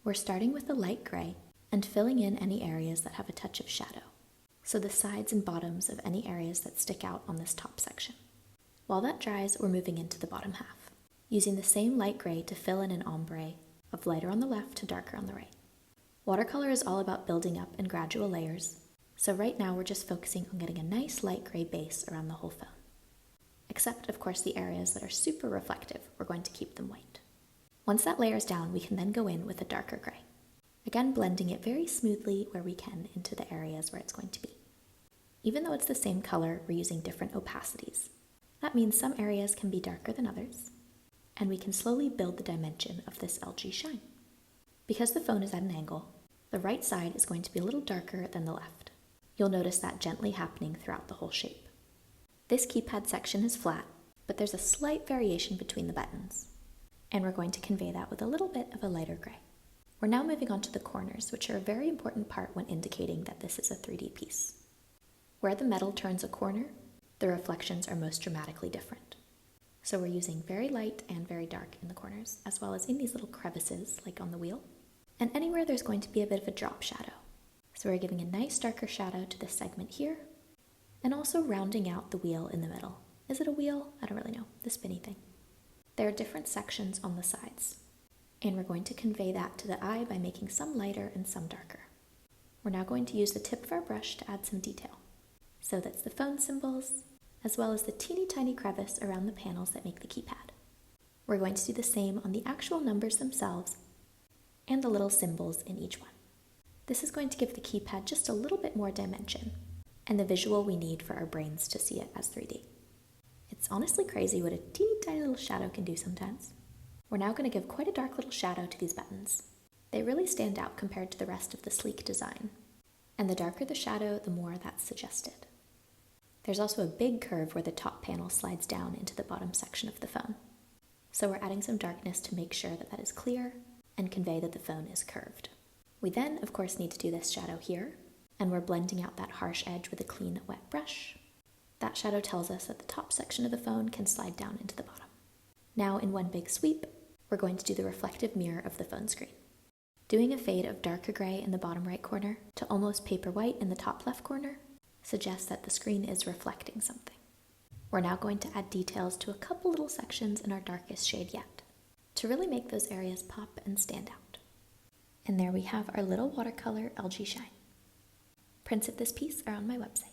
We're starting with a light gray and filling in any areas that have a touch of shadow, so the sides and bottoms of any areas that stick out on this top section. While that dries, we're moving into the bottom half, using the same light gray to fill in an ombre of lighter on the left to darker on the right. Watercolor is all about building up in gradual layers, so right now we're just focusing on getting a nice light gray base around the whole phone. Except, of course, the areas that are super reflective, we're going to keep them white. Once that layer is down, we can then go in with a darker gray. Again, blending it very smoothly where we can into the areas where it's going to be. Even though it's the same color, we're using different opacities. That means some areas can be darker than others, and we can slowly build the dimension of this LG shine. Because the phone is at an angle, the right side is going to be a little darker than the left. You'll notice that gently happening throughout the whole shape. This keypad section is flat, but there's a slight variation between the buttons, and we're going to convey that with a little bit of a lighter gray. We're now moving on to the corners, which are a very important part when indicating that this is a 3D piece. Where the metal turns a corner, the reflections are most dramatically different. So we're using very light and very dark in the corners, as well as in these little crevices, like on the wheel, and anywhere there's going to be a bit of a drop shadow. So we're giving a nice darker shadow to this segment here, and also rounding out the wheel in the middle. Is it a wheel? I don't really know, the spinny thing. There are different sections on the sides, and we're going to convey that to the eye by making some lighter and some darker. We're now going to use the tip of our brush to add some detail. So that's the phone symbols, as well as the teeny tiny crevice around the panels that make the keypad. We're going to do the same on the actual numbers themselves and the little symbols in each one. This is going to give the keypad just a little bit more dimension and the visual we need for our brains to see it as 3D. It's honestly crazy what a teeny tiny little shadow can do sometimes. We're now going to give quite a dark little shadow to these buttons. They really stand out compared to the rest of the sleek design, and the darker the shadow, the more that's suggested. There's also a big curve where the top panel slides down into the bottom section of the phone. So we're adding some darkness to make sure that that is clear and convey that the phone is curved. We then, of course, need to do this shadow here, and we're blending out that harsh edge with a clean, wet brush. That shadow tells us that the top section of the phone can slide down into the bottom. Now, in one big sweep, we're going to do the reflective mirror of the phone screen. Doing a fade of darker gray in the bottom right corner to almost paper white in the top left corner suggests that the screen is reflecting something. We're now going to add details to a couple little sections in our darkest shade yet, to really make those areas pop and stand out. And there we have our little watercolor LG Shine. Prints of this piece are on my website.